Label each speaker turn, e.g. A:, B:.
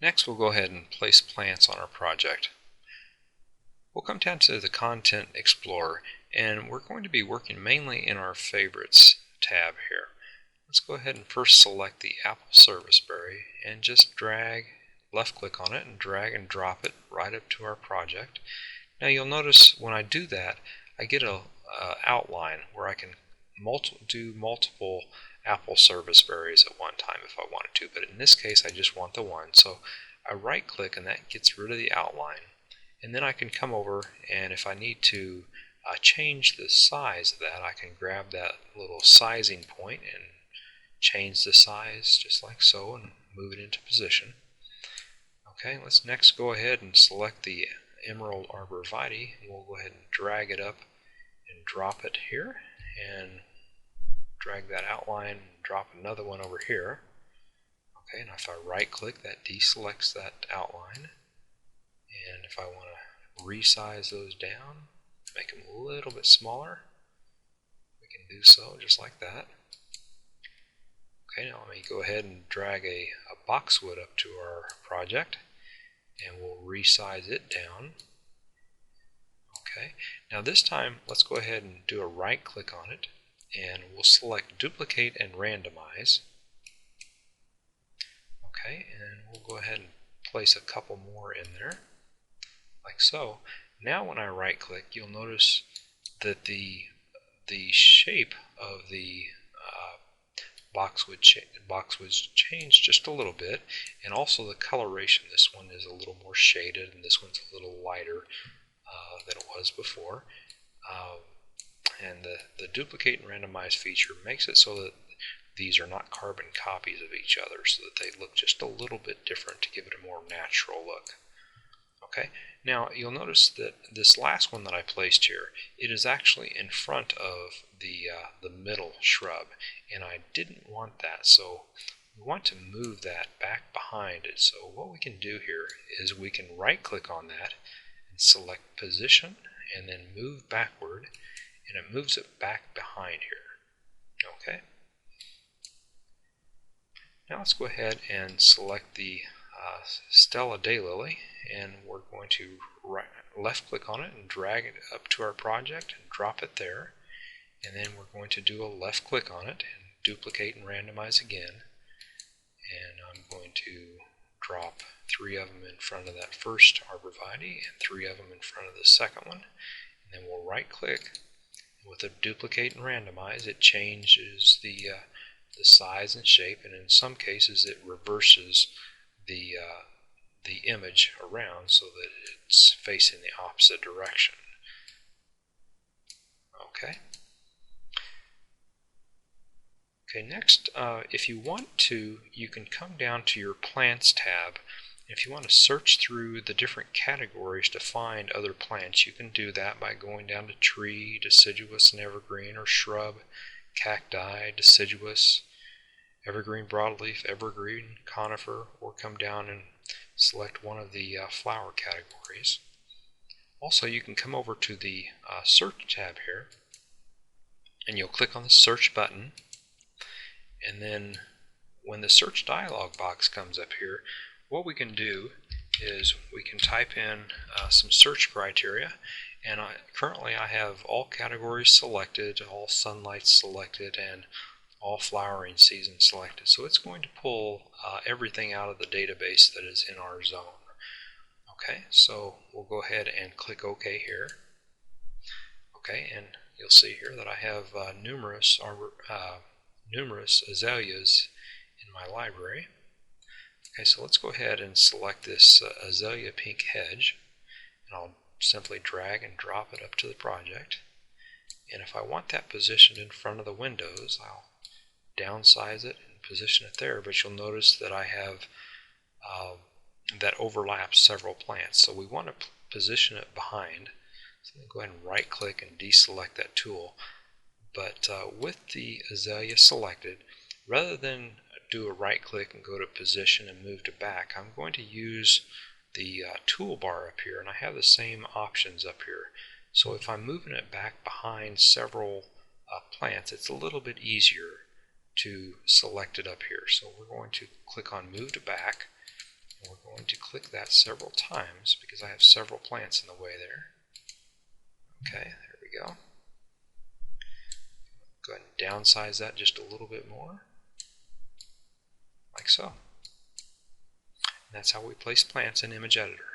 A: Next, we'll go ahead and place plants on our project. We'll come down to the Content Explorer, and we're going to be working mainly in our Favorites tab here. Let's go ahead and first select the apple serviceberry and just left click on it and drag and drop it right up to our project. Now you'll notice when I do that, I get a outline where I can do multiple apple serviceberries at one time if I wanted to, but in this case I just want the one. So I right click and that gets rid of the outline, and then I can come over, and if I need to change the size of that, I can grab that little sizing point and change the size just like so and move it into position. Okay, let's next go ahead and select the Emerald Arborvitae. We'll go ahead and drag it up and drop it here, and drag that outline and drop another one over here. Okay, and if I right click, that deselects that outline, and if I want to resize those down, make them a little bit smaller, we can do so just like that. Okay, now let me go ahead and drag a boxwood up to our project, and we'll resize it down. Okay, now this time let's go ahead and do a right click on it, and we'll select duplicate and randomize. Okay, and we'll go ahead and place a couple more in there like so. Now when I right click, you'll notice that the shape of the boxwood's changed just a little bit, and also the coloration. This one is a little more shaded and this one's a little lighter than it was before. And the duplicate and randomize feature makes it so that these are not carbon copies of each other, so that they look just a little bit different to give it a more natural look. Okay, now you'll notice that this last one that I placed here, it is actually in front of the middle shrub, and I didn't want that, so we want to move that back behind it. So what we can do here is we can right click on that and select position and then move backward, and it moves it back behind here. Okay, now let's go ahead and select the Stella Daylily, and we're going to left click on it and drag it up to our project and drop it there, and then we're going to do a left click on it and duplicate and randomize again, and I'm going to drop 3 of them in front of that first arborvitae and 3 of them in front of the second one, and then we'll right click. With a duplicate and randomize, it changes the size and shape, and in some cases it reverses the image around so that it's facing the opposite direction. Okay. Okay, next, if you want to, you can come down to your Plants tab. If you want to search through the different categories to find other plants, you can do that by going down to tree, deciduous and evergreen, or shrub, cacti, deciduous, evergreen broadleaf, evergreen, conifer, or come down and select one of the flower categories. Also, you can come over to the search tab here, and you'll click on the search button, and then when the search dialog box comes up here, what we can do is we can type in some search criteria, and currently I have all categories selected, all sunlight selected, and all flowering season selected. So it's going to pull everything out of the database that is in our zone. Okay, so we'll go ahead and click OK here. Okay, and you'll see here that I have numerous azaleas in my library. Okay, so let's go ahead and select this azalea pink hedge, and I'll simply drag and drop it up to the project. And if I want that positioned in front of the windows, I'll downsize it and position it there, but you'll notice that I have that overlaps several plants, so we want to position it behind. So I'm going to go ahead and right click and deselect that tool, but with the azalea selected, rather than do a right click and go to position and move to back, I'm going to use the toolbar up here, and I have the same options up here. So if I'm moving it back behind several plants, it's a little bit easier to select it up here. So we're going to click on move to back, And we're going to click that several times because I have several plants in the way there. Okay, there we go. Go ahead and downsize that just a little bit more, like so. And that's how we place plants in Image Editor.